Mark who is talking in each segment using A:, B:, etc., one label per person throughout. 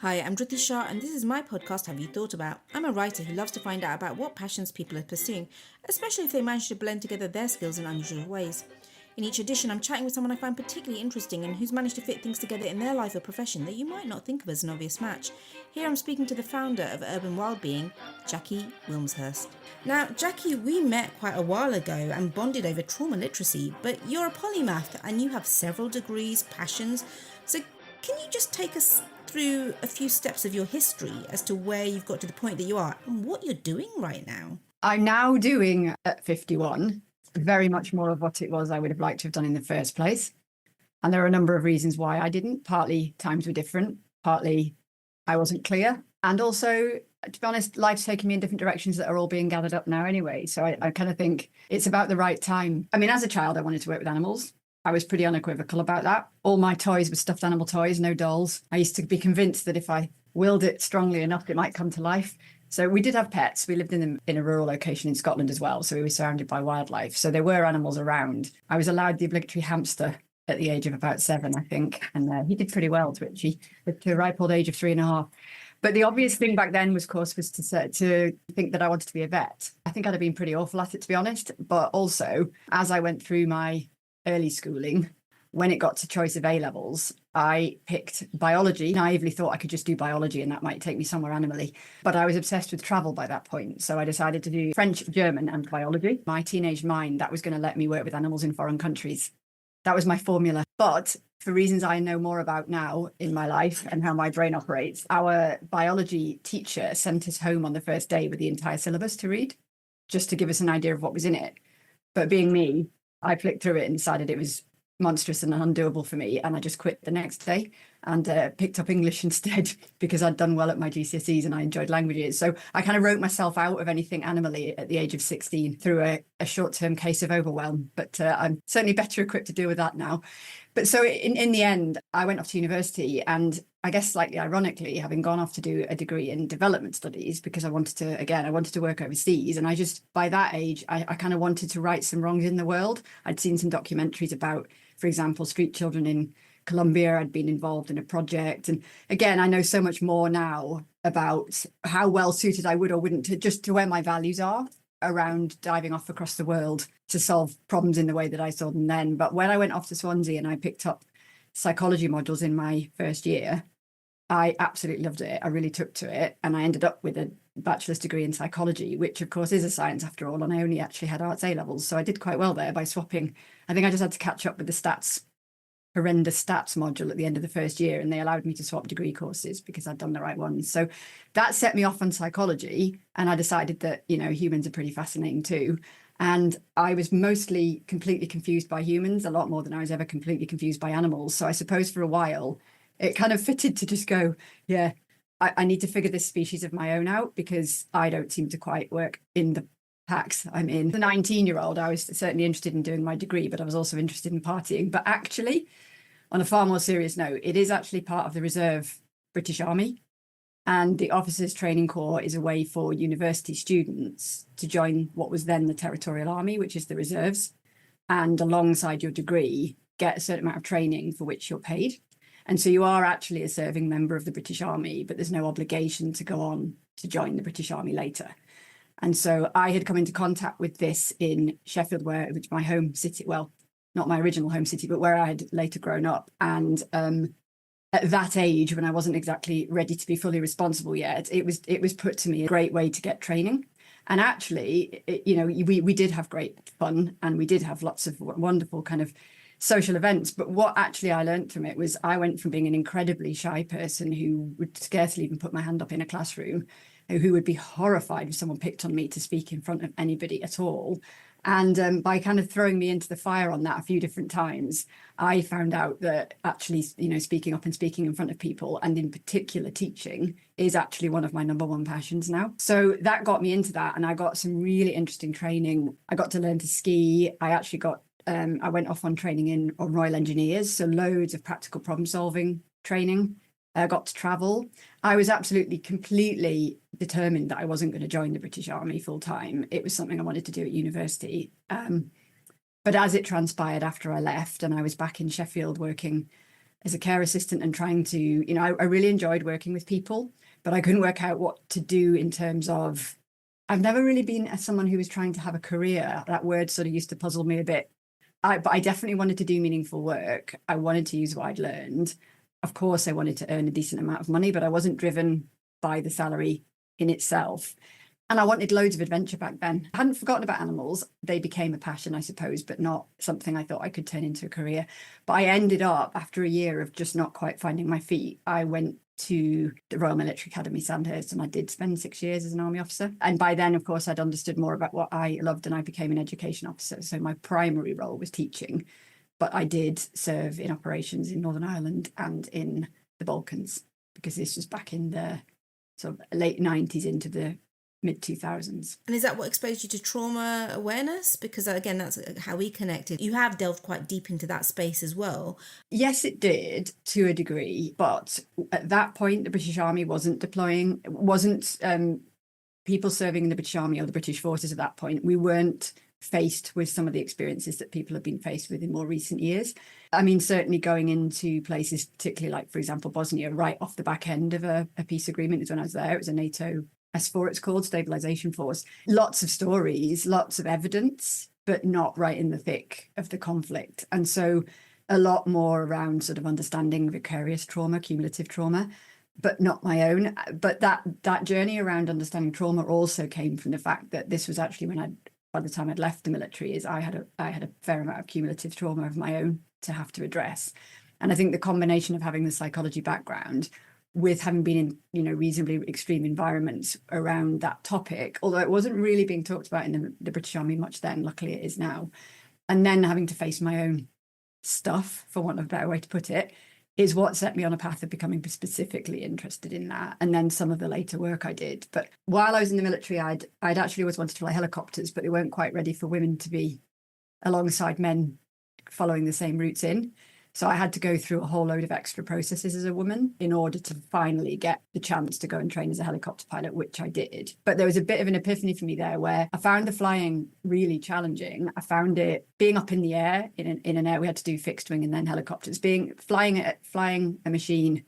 A: Hi, I'm Jyoti Shah, and this is my podcast, Have You Thought About? I'm a writer who loves to find out about what passions people are pursuing, especially if they manage to blend together their skills in unusual ways. In each edition, I'm chatting with someone I find particularly interesting and who's managed to fit things together in their life or profession that you might not think of as an obvious match. Here I'm speaking to the founder of Urban Wildbeing, Jacqui Wilmshurst. Now, Jacqui, we met quite a while ago and bonded over trauma literacy, but you're a polymath and you have several degrees, passions. So, can you just take us through a few steps of your history as to where you've got to the point that you are and what you're doing right now?
B: I'm now doing at 51 very much more of what it was I would have liked to have done in the first place. And there are a number of reasons why I didn't. Partly times were different, partly I wasn't clear. And also, to be honest, life's taken me in different directions that are all being gathered up now anyway. So I kind of think it's about the right time. I mean, as a child, I wanted to work with animals. I was pretty unequivocal about that. All my toys were stuffed animal toys, no dolls. I used to be convinced that if I willed it strongly enough, it might come to life. So we did have pets. We lived in a rural location in Scotland as well. So we were surrounded by wildlife. So there were animals around. I was allowed the obligatory hamster at the age of about 7, I think. And he did pretty well, Twitchy, to a ripe old age of 3.5. But the obvious thing back then was, of course, was to think that I wanted to be a vet. I think I'd have been pretty awful at it, to be honest. But also, as I went through my early schooling, when it got to choice of A-levels, I picked biology. Naively thought I could just do biology and that might take me somewhere animally. But I was obsessed with travel by that point. So I decided to do French, German and biology. My teenage mind, that was going to let me work with animals in foreign countries. That was my formula. But for reasons I know more about now in my life and how my brain operates, our biology teacher sent us home on the first day with the entire syllabus to read, just to give us an idea of what was in it. But being me, I flicked through it and decided it was monstrous and undoable for me, and I just quit the next day and picked up English instead because I'd done well at my GCSEs and I enjoyed languages. So I kind of wrote myself out of anything animally at the age of 16 through a short-term case of overwhelm, but I'm certainly better equipped to deal with that now. But so in the end, I went off to university, and I guess slightly ironically, having gone off to do a degree in development studies because I wanted to work overseas. And I just, by that age, I kind of wanted to right some wrongs in the world. I'd seen some documentaries about, for example, street children in Colombia. I'd been involved in a project. And again, I know so much more now about how well suited I would or wouldn't to where my values are around diving off across the world to solve problems in the way that I saw them then. But when I went off to Swansea and I picked up psychology modules in my first year, I absolutely loved it. I really took to it. And I ended up with a bachelor's degree in psychology, which of course is a science after all. And I only actually had arts A-levels. So I did quite well there by swapping. I think I just had to catch up with the horrendous stats module at the end of the first year, and they allowed me to swap degree courses because I'd done the right ones. So that set me off on psychology, and I decided that, humans are pretty fascinating too. And I was mostly completely confused by humans, a lot more than I was ever completely confused by animals. So I suppose for a while, it kind of fitted to just go, yeah, I need to figure this species of my own out because I don't seem to quite work in the packs I'm in. The 19-year-old, I was certainly interested in doing my degree, but I was also interested in partying. But actually, on a far more serious note, it is actually part of the reserve British Army. And the Officers Training Corps is a way for university students to join what was then the Territorial Army, which is the reserves. And alongside your degree, get a certain amount of training for which you're paid. And so you are actually a serving member of the British Army, but there's no obligation to go on to join the British Army later. And so I had come into contact with this in Sheffield, which my home city, well, not my original home city, but where I had later grown up. And at that age, when I wasn't exactly ready to be fully responsible yet, it was put to me a great way to get training. And actually, we did have great fun, and we did have lots of wonderful kind of social events. But what actually I learned from it was I went from being an incredibly shy person who would scarcely even put my hand up in a classroom, who would be horrified if someone picked on me to speak in front of anybody at all. And by kind of throwing me into the fire on that a few different times, I found out that actually, speaking up and speaking in front of people, and in particular teaching, is actually one of my number one passions now. So that got me into that, and I got some really interesting training. I got to learn to ski. I went off on training on Royal Engineers, so loads of practical problem solving training. I got to travel. I was absolutely, completely determined that I wasn't going to join the British Army full time. It was something I wanted to do at university. But as it transpired after I left and I was back in Sheffield working as a care assistant and trying to, you know, I really enjoyed working with people, but I couldn't work out what to do in terms of, I've never really been someone who was trying to have a career. That word sort of used to puzzle me a bit. But I definitely wanted to do meaningful work. I wanted to use what I'd learned. Of course, I wanted to earn a decent amount of money, but I wasn't driven by the salary in itself. And I wanted loads of adventure back then. I hadn't forgotten about animals. They became a passion, I suppose, but not something I thought I could turn into a career. But I ended up, after a year of just not quite finding my feet, I went to the Royal Military Academy, Sandhurst, and I did spend 6 years as an army officer. And by then, of course, I'd understood more about what I loved, and I became an education officer. So my primary role was teaching, but I did serve in operations in Northern Ireland and in the Balkans, because this was back in the sort of late 90s into the mid 2000s.
A: And is that what exposed you to trauma awareness? Because again, that's how we connected. You have delved quite deep into that space as well.
B: Yes, it did to a degree, but at that point, the British Army wasn't people serving in the British Army or the British forces at that point. We weren't faced with some of the experiences that people have been faced with in more recent years. I mean, certainly going into places, particularly like, for example, Bosnia, right off the back end of a peace agreement is when I was there. It was a NATO S4, it's called, Stabilization Force. Lots of stories, lots of evidence, but not right in the thick of the conflict. And so a lot more around sort of understanding vicarious trauma, cumulative trauma, but not my own. But that journey around understanding trauma also came from the fact that this was actually when by the time I'd left the military, is I had a fair amount of cumulative trauma of my own to have to address. And I think the combination of having the psychology background with having been in, you know, reasonably extreme environments around that topic, although it wasn't really being talked about in the British Army much then, luckily it is now, and then having to face my own stuff, for want of a better way to put it, is what set me on a path of becoming specifically interested in that. And then some of the later work I did. But while I was in the military, I'd actually always wanted to fly helicopters, but they weren't quite ready for women to be alongside men following the same routes in. So I had to go through a whole load of extra processes as a woman in order to finally get the chance to go and train as a helicopter pilot, which I did. But there was a bit of an epiphany for me there where I found the flying really challenging. I found it being up in the air in an air, we had to do fixed wing and then helicopters, flying a machine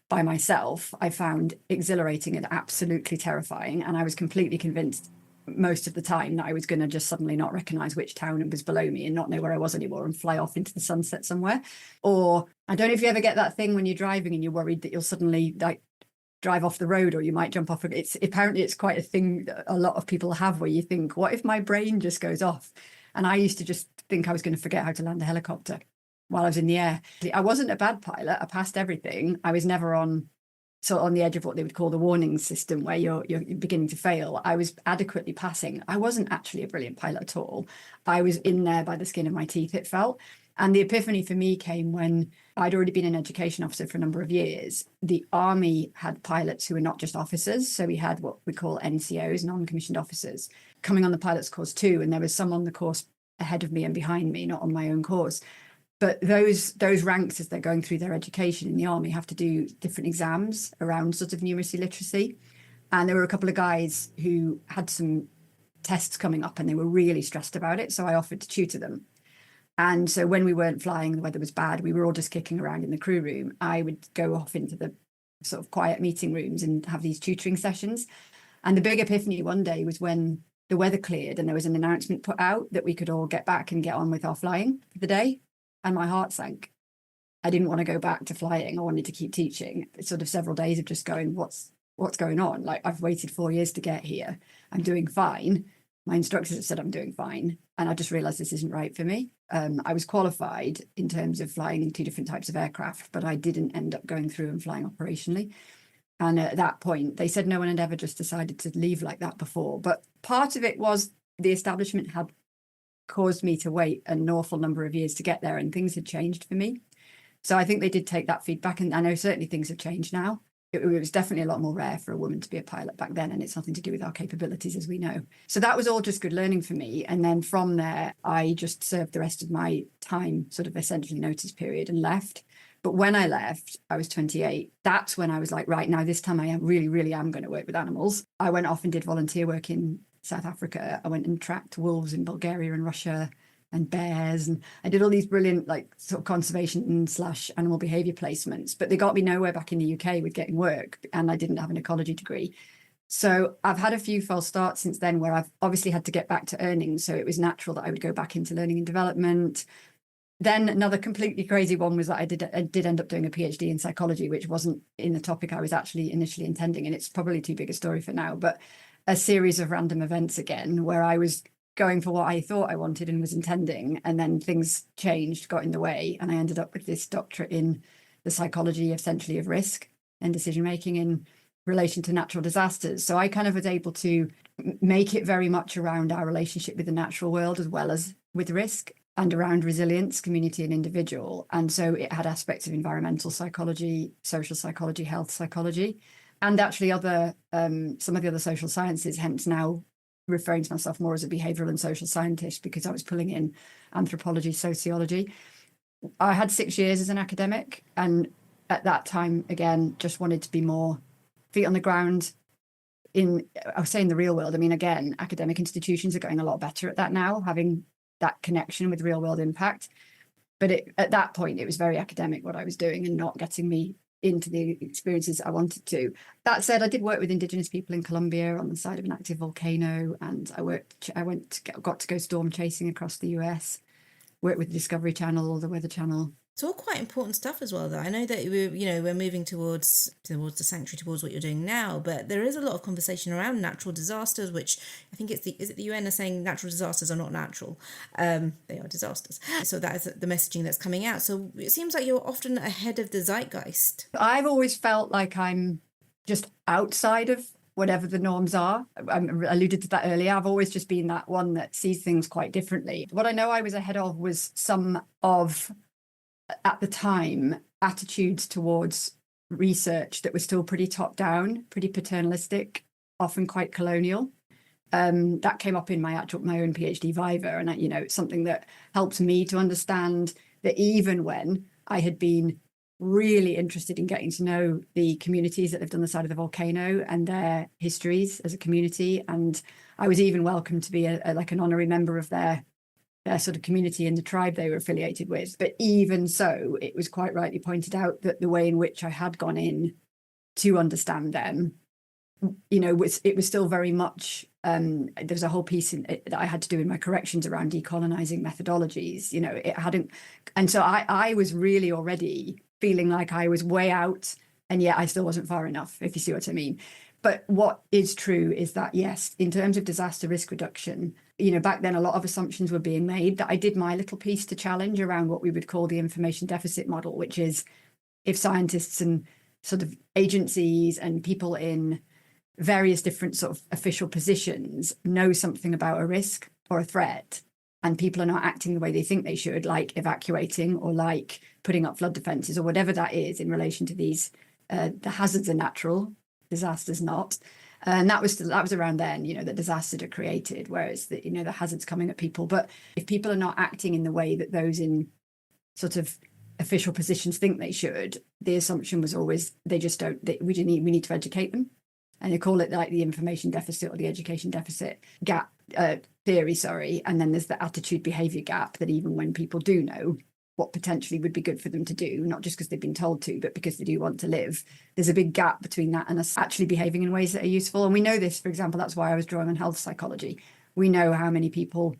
B: by myself, I found exhilarating and absolutely terrifying. And I was completely convinced most of the time that I was going to just suddenly not recognize which town was below me and not know where I was anymore and fly off into the sunset somewhere. Or I don't know if you ever get that thing when you're driving and you're worried that you'll suddenly like drive off the road or you might jump off. It's quite a thing that a lot of people have, where you think, what if my brain just goes off? And I used to just think I was going to forget how to land a helicopter while I was in the air. I wasn't a bad pilot. I passed everything. I was never on the edge of what they would call the warning system, where you're beginning to fail. I was adequately passing. I wasn't actually a brilliant pilot at all. I was in there by the skin of my teeth, it felt. And the epiphany for me came when I'd already been an education officer for a number of years. The Army had pilots who were not just officers. So we had what we call NCOs, non-commissioned officers, coming on the pilot's course too. And there was some on the course ahead of me and behind me, not on my own course. But those ranks, as they're going through their education in the Army, have to do different exams around sort of numeracy literacy. And there were a couple of guys who had some tests coming up and they were really stressed about it. So I offered to tutor them. And so when we weren't flying, the weather was bad, we were all just kicking around in the crew room, I would go off into the sort of quiet meeting rooms and have these tutoring sessions. And the big epiphany one day was when the weather cleared and there was an announcement put out that we could all get back and get on with our flying for the day. And my heart sank. I didn't want to go back to flying. I wanted to keep teaching. It's sort of several days of just going, what's going on? Like, I've waited 4 years to get here. I'm doing fine. My instructors have said I'm doing fine. And I just realized this isn't right for me. I was qualified in terms of flying 2 different types of aircraft, but I didn't end up going through and flying operationally. And at that point, they said no one had ever just decided to leave like that before. But part of it was the establishment had caused me to wait an awful number of years to get there, and things had changed for me. So I think they did take that feedback, and I know certainly things have changed now. It was definitely a lot more rare for a woman to be a pilot back then, and it's nothing to do with our capabilities, as we know. So that was all just good learning for me. And then from there, I just served the rest of my time, sort of essentially notice period, and left. But when I left, I was 28. That's when I was like, right, now this time I really am going to work with animals. I went off and did volunteer work in South Africa. I went and tracked wolves in Bulgaria and Russia. and bears. And I did all these brilliant like sort of conservation / animal behaviour placements, but they got me nowhere back in the UK with getting work, and I didn't have an ecology degree. So I've had a few false starts since then where I've obviously had to get back to earning. So it was natural that I would go back into learning and development. Then another completely crazy one was that I did end up doing a PhD in psychology, which wasn't in the topic I was actually initially intending. And it's probably too big a story for now, but a series of random events again, where I was going for what I thought I wanted and was intending. And then things changed, got in the way. And I ended up with this doctorate in the psychology essentially of risk and decision-making in relation to natural disasters. So I kind of was able to make it very much around our relationship with the natural world as well as with risk, and around resilience, community and individual. And so it had aspects of environmental psychology, social psychology, health psychology, and actually some of the other social sciences, hence now referring to myself more as a behavioural and social scientist, because I was pulling in anthropology, sociology. I had 6 years as an academic, and at that time, again, just wanted to be more feet on the ground in, I was saying, the real world. I mean, again, academic institutions are getting a lot better at that now, having that connection with real world impact. But at that point, it was very academic what I was doing and not getting me into the experiences I wanted to. That said, I did work with Indigenous people in Colombia on the side of an active volcano, and got to go storm chasing across the US, worked with the Discovery Channel or the Weather Channel.
A: It's all quite important stuff as well, though. I know that we're moving towards the sanctuary, towards what you're doing now, but there is a lot of conversation around natural disasters, which I think is it the UN are saying natural disasters are not natural, they are disasters. So that is the messaging that's coming out. So it seems like you're often ahead of the zeitgeist.
B: I've always felt like I'm just outside of whatever the norms are. I alluded to that earlier. I've always just been that one that sees things quite differently. What I know I was ahead of was some of, at the time, attitudes towards research that was still pretty top down, pretty paternalistic, often quite colonial. That came up in my own PhD Viva, and it's something that helps me to understand that even when I had been really interested in getting to know the communities that lived on the side of the volcano and their histories as a community, and I was even welcome to be like an honorary member of their sort of community and the tribe they were affiliated with. But even so, it was quite rightly pointed out that the way in which I had gone in to understand them, it was still very much, there was a whole piece that I had to do in my corrections around decolonizing methodologies. It hadn't, and so I was really already feeling like I was way out, and yet I still wasn't far enough, if you see what I mean. But what is true is that, yes, in terms of disaster risk reduction, back then a lot of assumptions were being made that I did my little piece to challenge around what we would call the information deficit model, which is if scientists and sort of agencies and people in various different sort of official positions know something about a risk or a threat, and people are not acting the way they think they should, like evacuating or like putting up flood defences or whatever that is in relation to these, the hazards are natural, disasters not. And that was around then, that disasters are created, whereas the hazards coming at people. But if people are not acting in the way that those in sort of official positions think they should, the assumption was always they just don't. We need to educate them, and they call it like the information deficit or the education deficit gap theory. Sorry, and then there's the attitude behaviour gap, that even when people do know what potentially would be good for them to do, not just because they've been told to, but because they do want to live, there's a big gap between that and us actually behaving in ways that are useful. And we know this, for example, that's why I was drawing on health psychology. We know how many people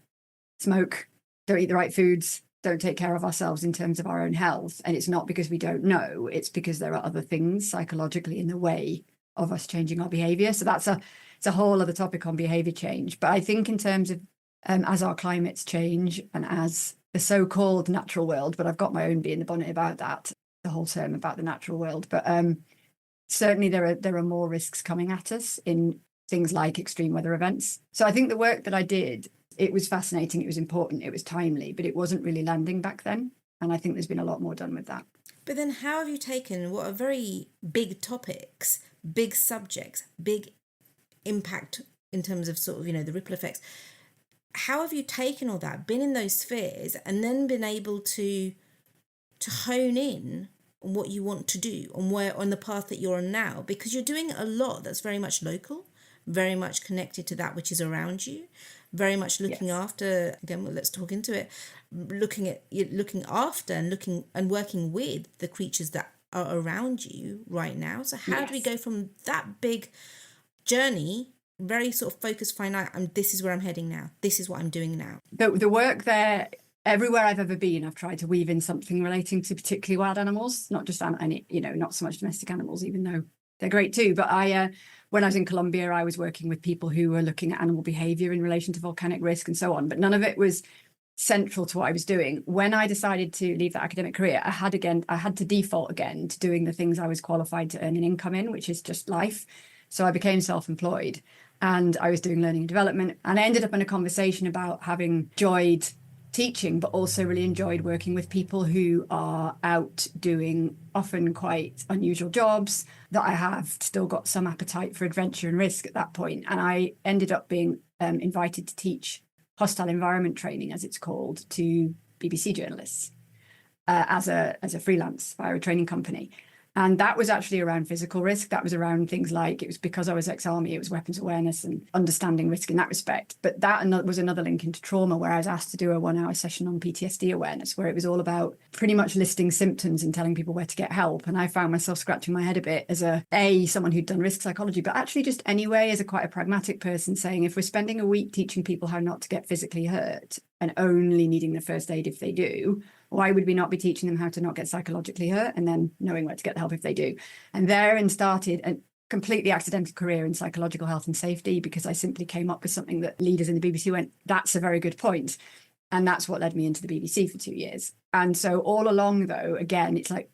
B: smoke, don't eat the right foods, don't take care of ourselves in terms of our own health. And it's not because we don't know, it's because there are other things psychologically in the way of us changing our behaviour. So it's a whole other topic on behaviour change. But I think in terms of as our climates change and as the so-called natural world, but I've got my own bee in the bonnet about that, the whole term about the natural world. But certainly there are more risks coming at us in things like extreme weather events. So I think the work that I did, it was fascinating, it was important, it was timely, but it wasn't really landing back then. And I think there's been a lot more done with that.
A: But then how have you taken what are very big topics, big subjects, big impact in terms of sort of, the ripple effects? How have you taken all that, been in those spheres, and then been able to hone in on what you want to do, on the path that you're on now? Because you're doing a lot that's very much local, very much connected to that which is around you, very much looking
B: Yes.
A: after, again, well, let's talk into it, looking after and working with the creatures that are around you right now. So how do we
B: Yes.
A: go from that big journey, very sort of focused, finite, and this is where I'm heading now, this is what I'm doing now?
B: The work there, everywhere I've ever been, I've tried to weave in something relating to particularly wild animals, not just any, not so much domestic animals, even though they're great too. But when I was in Colombia, I was working with people who were looking at animal behaviour in relation to volcanic risk and so on. But none of it was central to what I was doing. When I decided to leave that academic career, I had to default again to doing the things I was qualified to earn an income in, which is just life. So I became self-employed and I was doing learning and development. And I ended up in a conversation about having enjoyed teaching, but also really enjoyed working with people who are out doing often quite unusual jobs, that I have still got some appetite for adventure and risk at that point. And I ended up being invited to teach hostile environment training, as it's called, to BBC journalists as a freelance via a training company. And that was actually around physical risk. That was around things like, it was because I was ex-army, it was weapons awareness and understanding risk in that respect. But that was another link into trauma, where I was asked to do a 1-hour session on PTSD awareness, where it was all about pretty much listing symptoms and telling people where to get help. And I found myself scratching my head a bit as someone who'd done risk psychology, but actually just anyway, as quite a pragmatic person, saying, if we're spending a week teaching people how not to get physically hurt and only needing the first aid if they do, why would we not be teaching them how to not get psychologically hurt and then knowing where to get the help if they do? And therein started a completely accidental career in psychological health and safety, because I simply came up with something that leaders in the BBC went, that's a very good point. And that's what led me into the BBC for 2 years. And so all along, though, again, it's like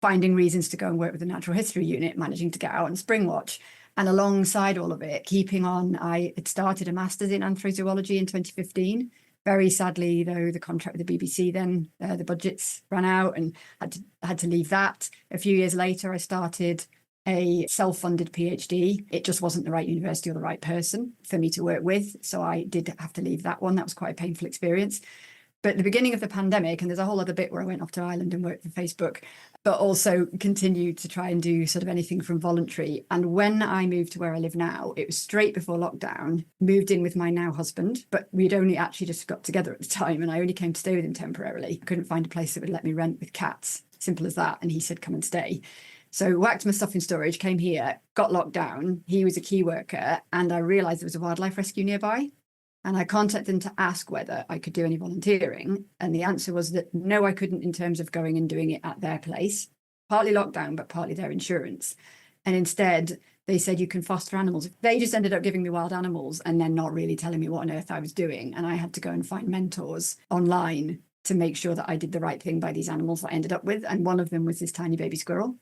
B: finding reasons to go and work with the Natural History Unit, managing to get out on Springwatch. And alongside all of it, keeping on, I had started a master's in anthrozoology in 2015. Very sadly, though, the contract with the BBC then, the budgets ran out and had to leave that. A few years later, I started a self-funded PhD. It just wasn't the right university or the right person for me to work with. So I did have to leave that one. That was quite a painful experience. But at the beginning of the pandemic, and there's a whole other bit where I went off to Ireland and worked for Facebook, but also continued to try and do sort of anything from voluntary. And when I moved to where I live now, it was straight before lockdown, moved in with my now husband, but we'd only actually just got together at the time. And I only came to stay with him temporarily. Couldn't find a place that would let me rent with cats. Simple as that. And he said, come and stay. So whacked my stuff in storage, came here, got locked down. He was a key worker. And I realized there was a wildlife rescue nearby. And I contacted them to ask whether I could do any volunteering. And the answer was that no, I couldn't, in terms of going and doing it at their place, partly lockdown, but partly their insurance. And instead, they said, you can foster animals. They just ended up giving me wild animals and then not really telling me what on earth I was doing. And I had to go and find mentors online to make sure that I did the right thing by these animals that I ended up with. And one of them was this tiny baby squirrel.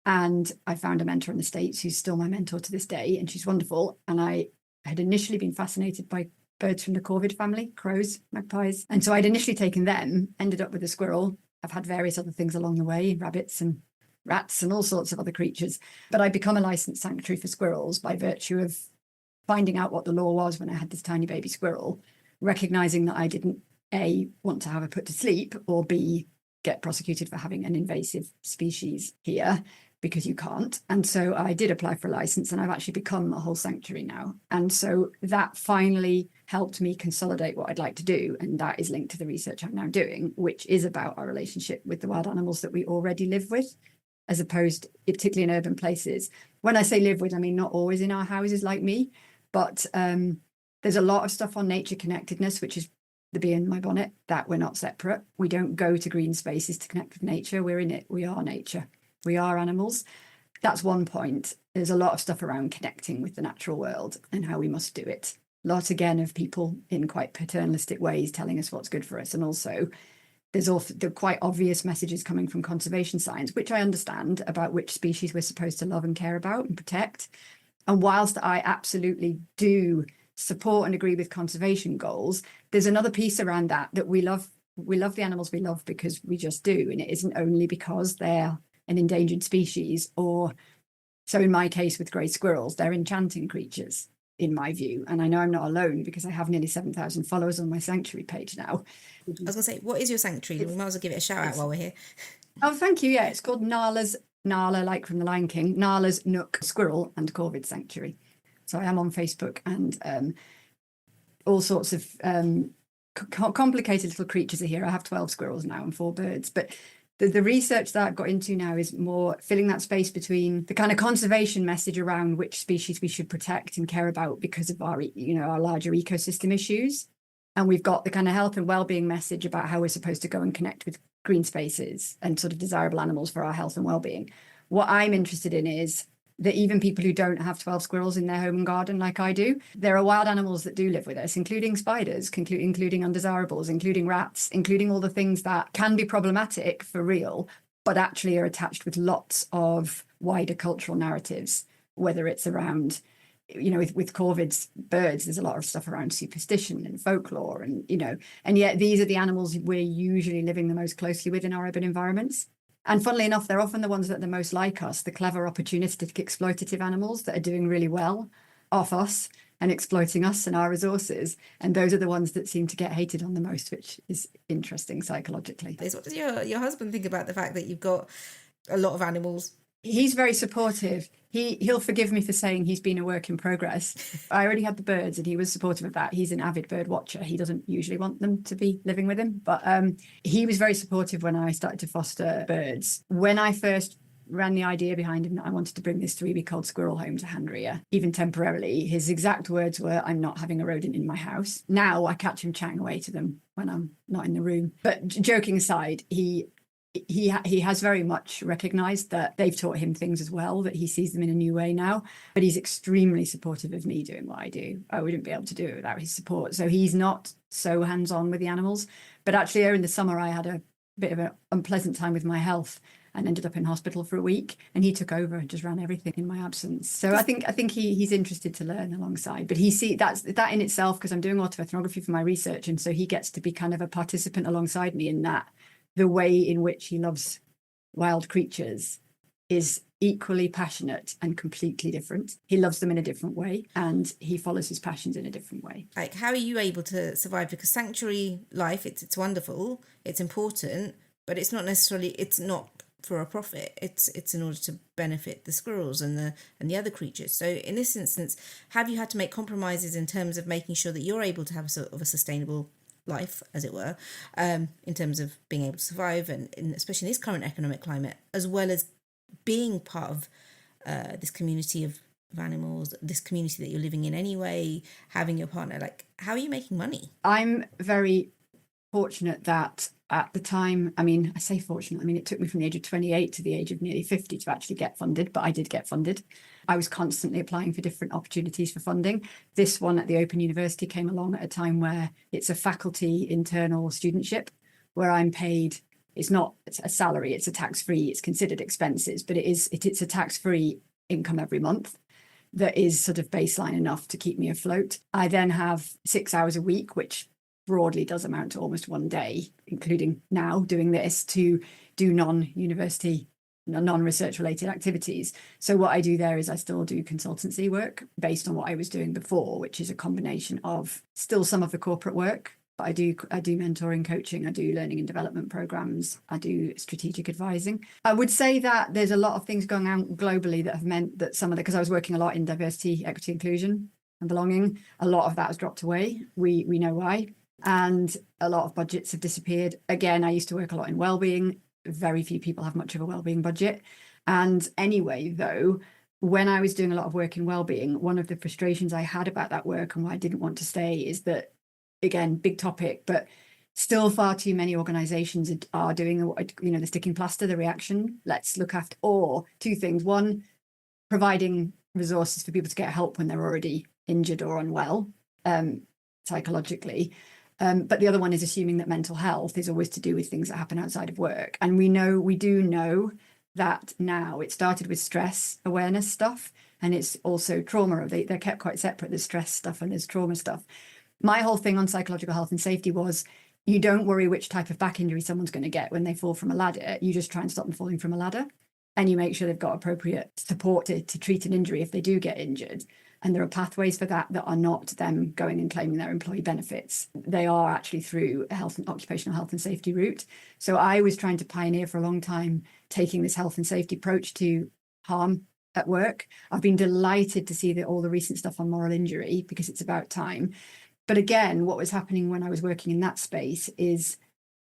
B: And I found a mentor in the States who's still my mentor to this day. And she's wonderful. And I had initially been fascinated by birds from the corvid family, crows, magpies. And so I'd initially taken them, ended up with a squirrel. I've had various other things along the way, rabbits and rats and all sorts of other creatures. But I'd become a licensed sanctuary for squirrels by virtue of finding out what the law was when I had this tiny baby squirrel, recognizing that I didn't, A, want to have her put to sleep, or B, get prosecuted for having an invasive species here, because you can't. And so I did apply for a license, and I've actually become a whole sanctuary now. And so that finally helped me consolidate what I'd like to do. And that is linked to the research I'm now doing, which is about our relationship with the wild animals that we already live with, as opposed, particularly in urban places. When I say live with, I mean not always in our houses like me, but there's a lot of stuff on nature connectedness, which is the bee in my bonnet, that we're not separate. We don't go to green spaces to connect with nature. We're in it. We are nature. We are animals. That's one point. There's a lot of stuff around connecting with the natural world and how we must do it. A lot, again, of people in quite paternalistic ways telling us what's good for us. And also, there's also the quite obvious messages coming from conservation science, which I understand, about which species we're supposed to love and care about and protect. And whilst I absolutely do support and agree with conservation goals, there's another piece around that we love the animals we love because we just do. And it isn't only because they're an endangered species, or so in my case with grey squirrels, they're enchanting creatures in my view. And I know I'm not alone, because I have nearly 7,000 followers on my sanctuary page now.
A: I was gonna say, what is your sanctuary? We might as well give it a shout out while we're here.
B: Oh, thank you. Yeah, it's called Nala, like from the Lion King, Nala's Nook Squirrel and Corvid Sanctuary. So I am on Facebook, and all sorts of complicated little creatures are here. I have 12 squirrels now and 4 birds, but the research that I've got into now is more filling that space between the kind of conservation message around which species we should protect and care about because of our, our larger ecosystem issues. And we've got the kind of health and well-being message about how we're supposed to go and connect with green spaces and sort of desirable animals for our health and well-being. What I'm interested in is that even people who don't have 12 squirrels in their home and garden like I do, there are wild animals that do live with us, including spiders, including undesirables, including rats, including all the things that can be problematic for real, but actually are attached with lots of wider cultural narratives, whether it's around, with corvids, birds, there's a lot of stuff around superstition and folklore, and yet these are the animals we're usually living the most closely with in our urban environments. And funnily enough, they're often the ones that are the most like us, the clever, opportunistic, exploitative animals that are doing really well off us and exploiting us and our resources. And those are the ones that seem to get hated on the most, which is interesting psychologically.
A: What does your husband think about the fact that you've got a lot of animals?
B: He's very supportive. He'll forgive me for saying he's been a work in progress. I already had the birds and he was supportive of that. He's an avid bird watcher. He doesn't usually want them to be living with him, but he was very supportive when I started to foster birds. When I first ran the idea behind him that I wanted to bring this 3-week-old squirrel home to Handria, even temporarily, his exact words were, "I'm not having a rodent in my house." Now I catch him chatting away to them when I'm not in the room. But joking aside, he has very much recognized that they've taught him things as well, that he sees them in a new way now, but he's extremely supportive of me doing what I do. I wouldn't be able to do it without his support. So he's not so hands-on with the animals, but actually in the summer I had a bit of an unpleasant time with my health and ended up in hospital for a week, and he took over and just ran everything in my absence. So I think he's interested to learn alongside, but that in itself, because I'm doing autoethnography for my research, and so he gets to be kind of a participant alongside me in that. The way in which he loves wild creatures is equally passionate and completely different. He loves them in a different way, and he follows his passions in a different way.
A: Like, how are you able to survive? Because sanctuary life, it's wonderful, it's important, but it's not for a profit. It's in order to benefit the squirrels and the other creatures. So in this instance, have you had to make compromises in terms of making sure that you're able to have sort of a sustainable life, as it were, in terms of being able to survive, and especially in this current economic climate, as well as being part of this community of animals, this community that you're living in anyway, having your partner? Like, how are you making money?
B: I'm very fortunate that at the time, I say fortunate, it took me from the age of 28 to the age of nearly 50 to actually get funded, but I did get funded. I was constantly applying for different opportunities for funding. This one at the Open University came along at a time where it's a faculty internal studentship, where I'm paid, it's a salary, it's a tax-free, it's considered expenses, but it's a tax-free income every month that is sort of baseline enough to keep me afloat. I then have 6 hours a week, which broadly does amount to almost one day, including now doing this, to do non-university, non-research related activities. So what I do there is I still do consultancy work based on what I was doing before, which is a combination of still some of the corporate work, but I do mentoring, coaching, I do learning and development programs, I do strategic advising. I would say that there's a lot of things going on globally that have meant that because I was working a lot in diversity, equity, inclusion and belonging, a lot of that has dropped away. We know why. And a lot of budgets have disappeared. Again, I used to work a lot in wellbeing. Very few people have much of a wellbeing budget. And anyway, though, when I was doing a lot of work in wellbeing, one of the frustrations I had about that work and why I didn't want to stay is that, again, big topic, but still far too many organizations are doing the sticking plaster, the reaction. Let's look after, or two things. One, providing resources for people to get help when they're already injured or unwell, psychologically. But the other one is assuming that mental health is always to do with things that happen outside of work. And we do know that now. It started with stress awareness stuff, and it's also trauma. They're kept quite separate. There's stress stuff and there's trauma stuff. My whole thing on psychological health and safety was, you don't worry which type of back injury someone's going to get when they fall from a ladder. You just try and stop them falling from a ladder, and you make sure they've got appropriate support to treat an injury if they do get injured. And there are pathways for that are not them going and claiming their employee benefits. They are actually through a occupational health and safety route. So I was trying to pioneer for a long time, taking this health and safety approach to harm at work. I've been delighted to see all the recent stuff on moral injury, because it's about time. But again, what was happening when I was working in that space is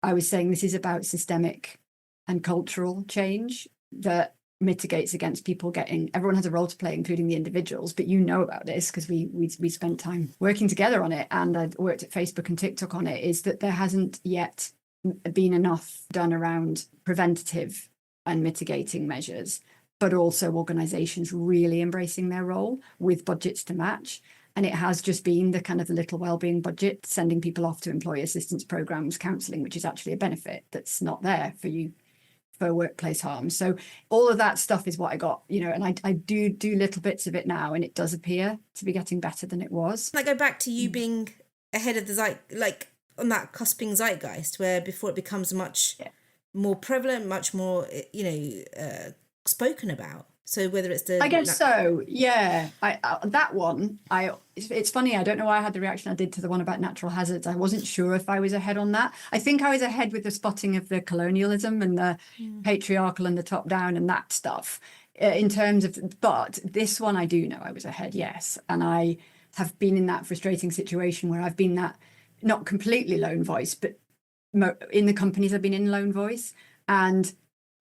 B: I was saying this is about systemic and cultural change that mitigates against people getting, everyone has a role to play, including the individuals, but you know about this because we spent time working together on it, and I'd worked at Facebook and TikTok on it, is that there hasn't yet been enough done around preventative and mitigating measures, but also organizations really embracing their role with budgets to match. And it has just been the kind of the little wellbeing budget, sending people off to employee assistance programs, counselling, which is actually a benefit that's not there for you for workplace harm. So all of that stuff is what I got, and I do little bits of it now, and it does appear to be getting better than it was.
A: I go back to you being ahead of the like on that cusping zeitgeist, where before it becomes much more prevalent, much more, spoken about. So whether it's
B: I guess so, yeah. That one, it's funny, I don't know why I had the reaction I did to the one about natural hazards. I wasn't sure if I was ahead on that. I think I was ahead with the spotting of the colonialism and the patriarchal and the top down and that stuff in terms of, but this one I do know I was ahead, yes. And I have been in that frustrating situation where I've been that, not completely lone voice, but in the companies I've been in lone voice, and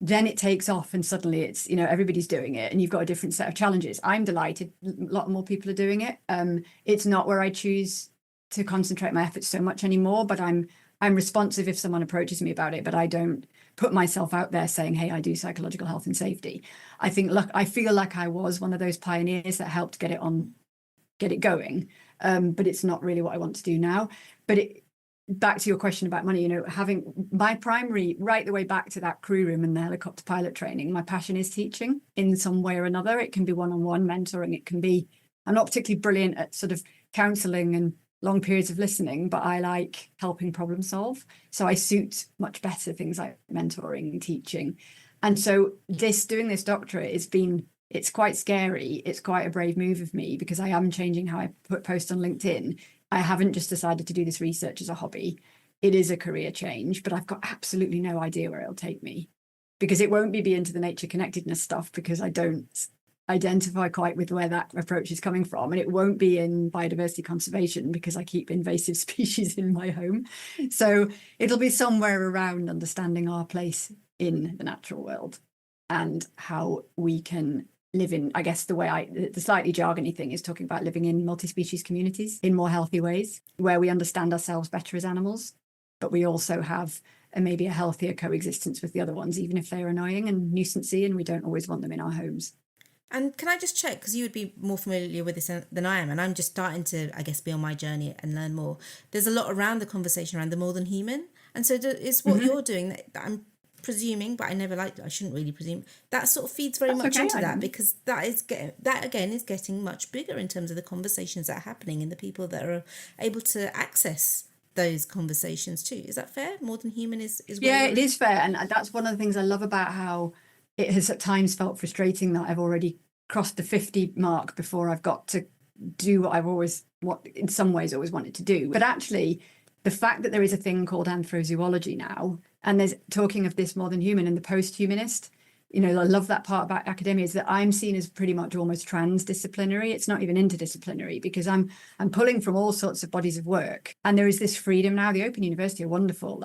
B: then it takes off and suddenly it's, everybody's doing it and you've got a different set of challenges. I'm delighted a lot more people are doing it. It's not where I choose to concentrate my efforts so much anymore, but I'm responsive if someone approaches me about it, but I don't put myself out there saying, hey, I do psychological health and safety. I feel like I was one of those pioneers that helped get it going. But it's not really what I want to do now. But back to your question about money, having my primary, right the way back to that crew room and the helicopter pilot training, my passion is teaching in some way or another. It can be one-on-one mentoring. It can be, I'm not particularly brilliant at sort of counselling and long periods of listening, but I like helping problem solve. So I suit much better things like mentoring and teaching. And so doing this doctorate it's quite scary. It's quite a brave move of me because I am changing how I post on LinkedIn. I haven't just decided to do this research as a hobby. It is a career change, but I've got absolutely no idea where it'll take me, because it won't be into the nature connectedness stuff, because I don't identify quite with where that approach is coming from. And it won't be in biodiversity conservation because I keep invasive species in my home. So it'll be somewhere around understanding our place in the natural world and how we can live in, I guess the slightly jargony thing is talking about living in multi-species communities in more healthy ways, where we understand ourselves better as animals, but we also have maybe a healthier coexistence with the other ones, even if they're annoying and nuisancey and we don't always want them in our homes.
A: And can I just check, because you would be more familiar with this than I am, and I'm just starting to, I guess, be on my journey and learn more. There's a lot around the conversation around the more than human. And so is what you're doing that I'm presuming, but I shouldn't really presume, that sort of feeds very much into that, because that again is getting much bigger in terms of the conversations that are happening and the people that are able to access those conversations too. Is that fair? More than human is
B: yeah, it is fair. And that's one of the things I love about how it has at times felt frustrating that I've already crossed the 50 mark before I've got to do what I've in some ways always wanted to do. But actually, the fact that there is a thing called anthrozoology now, and there's talking of this more than human and the post-humanist, I love that part about academia, is that I'm seen as pretty much almost transdisciplinary. It's not even interdisciplinary, because I'm pulling from all sorts of bodies of work. And there is this freedom now. The Open University are wonderful,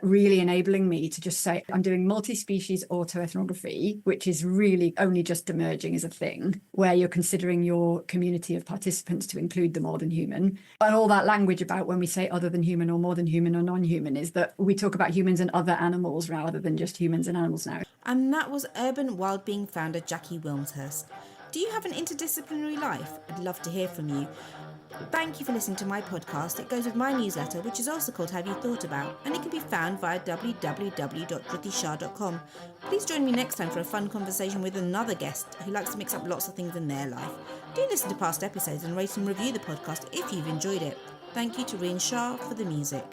B: really enabling me to just say, I'm doing multi-species autoethnography, which is really only just emerging as a thing, where you're considering your community of participants to include the more than human. And all that language about when we say other than human or more than human or non-human is that we talk about humans and other animals rather than just humans and animals now.
A: And that was Urban Wildbeing founder Jacqui Wilmshurst. Do you have an interdisciplinary life? I'd love to hear from you. Thank you for listening to my podcast. It goes with my newsletter, which is also called Have You Thought About? And it can be found via www.jrittishah.com. Please join me next time for a fun conversation with another guest who likes to mix up lots of things in their life. Do listen to past episodes and rate and review the podcast if you've enjoyed it. Thank you to Reen Shah for the music.